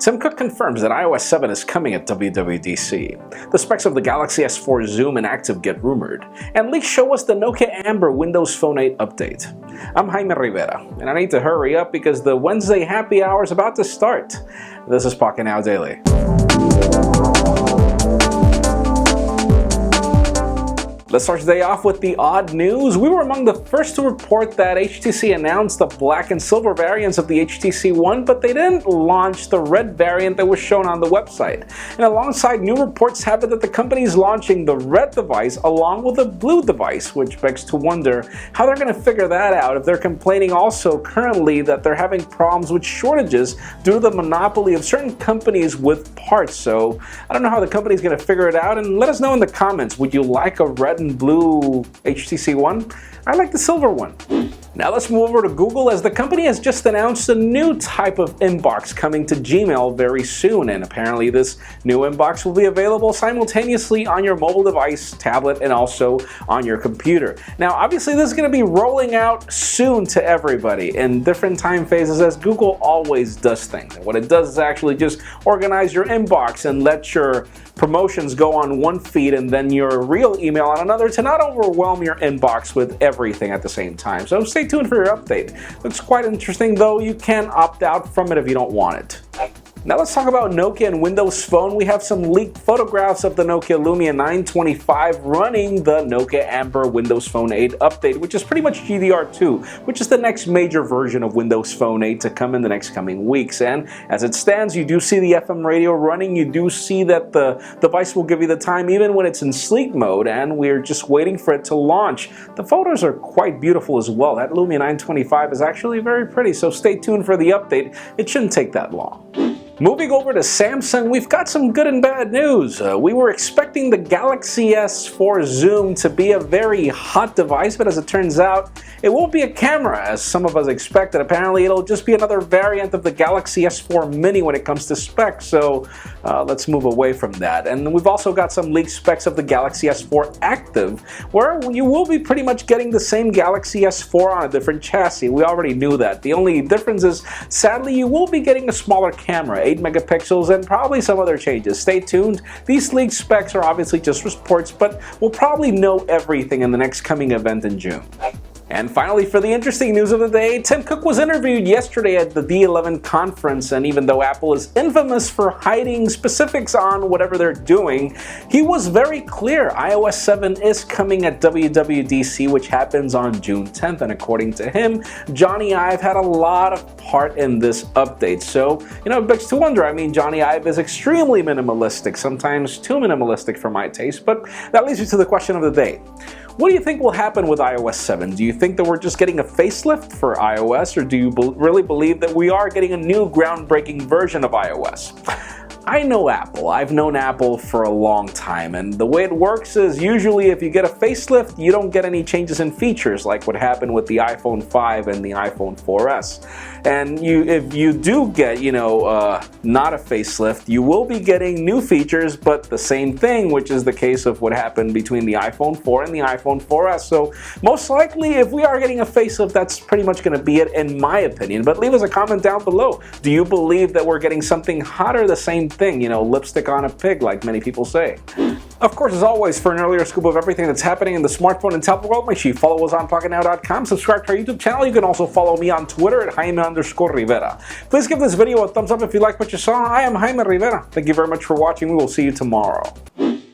Tim Cook confirms that iOS 7 is coming at WWDC. The specs of the Galaxy S4 Zoom and Active get rumored, and leaks show us the Nokia Amber Windows Phone 8 update. I'm Jaime Rivera, and I need to hurry up because the Wednesday happy hour is about to start. This is Pocketnow Daily. Let's start today off with the odd news. We were among the first to report that HTC announced the black and silver variants of the htc-one, but they didn't launch the red variant that was shown on the website. And alongside, new reports have it that the company is launching the red device along with a blue device, which begs to wonder how they're going to figure that out if they're complaining also currently that they're having problems with shortages due to the monopoly of certain companies with parts. So I don't know how the company's going to figure it out, and let us know in the comments, would you like a red and blue htc-one? I like the silver one. Now let's move over to Google, as the company has just announced a new type of inbox coming to Gmail very soon, and apparently this new inbox will be available simultaneously on your mobile device, tablet, and also on your computer. Now obviously this is going to be rolling out soon to everybody in different time phases, as Google always does things. And what it does is actually just organize your inbox and let your promotions go on one feed and then your real email on another, to not overwhelm your inbox with everything at the same time. So stay tuned for your update. Looks quite interesting, though you can opt out from it if you don't want it. Now let's talk about Nokia and Windows Phone. We have some leaked photographs of the Nokia Lumia 925 running the Nokia Amber Windows Phone 8 update, which is pretty much GDR2, which is the next major version of Windows Phone 8 to come in the next coming weeks. And as it stands, you do see the FM radio running. You do see that the device will give you the time even when it's in sleep mode, and we're just waiting for it to launch. The photos are quite beautiful as well. That Lumia 925 is actually very pretty, so stay tuned for the update. It shouldn't take that long. Moving over to Samsung, we've got some good and bad news. We were expecting the Galaxy S4 Zoom to be a very hot device, but as it turns out, it won't be a camera as some of us expected. Apparently, it'll just be another variant of the Galaxy S4 Mini when it comes to specs, so let's move away from that. And we've also got some leaked specs of the Galaxy S4 Active, where you will be pretty much getting the same Galaxy S4 on a different chassis. We already knew that. The only difference is, sadly, you will be getting a smaller camera, 8 megapixels, and probably some other changes. Stay tuned. These leaked specs are obviously just reports, but we'll probably know everything in the next coming event in June. And finally, for the interesting news of the day, Tim Cook was interviewed yesterday at the D11 conference, and even though Apple is infamous for hiding specifics on whatever they're doing, he was very clear. iOS 7 is coming at WWDC, which happens on June 10th, and according to him, Johnny Ive had a lot of part in this update. So, it begs to wonder. I mean, Johnny Ive is extremely minimalistic, sometimes too minimalistic for my taste, but that leads me to the question of the day. What do you think will happen with iOS 7? Do you think that we're just getting a facelift for iOS, or do you really believe that we are getting a new groundbreaking version of iOS? I know Apple. I've known Apple for a long time, and the way it works is usually if you get a facelift, you don't get any changes in features like what happened with the iPhone 5 and the iPhone 4S. And if you do get, not a facelift, you will be getting new features, but the same thing, which is the case of what happened between the iPhone 4 and the iPhone 4S. So most likely, if we are getting a facelift, that's pretty much going to be it in my opinion. But leave us a comment down below. Do you believe that we're getting something hot, or the same thing, lipstick on a pig, like many people say? Of course, as always, for an earlier scoop of everything that's happening in the smartphone and tablet world, make sure you follow us on Pocketnow.com, subscribe to our YouTube channel. You can also follow me on Twitter at Jaime_Rivera. Please give this video a thumbs up if you like what you saw. I am Jaime Rivera. Thank you very much for watching. We will see you tomorrow.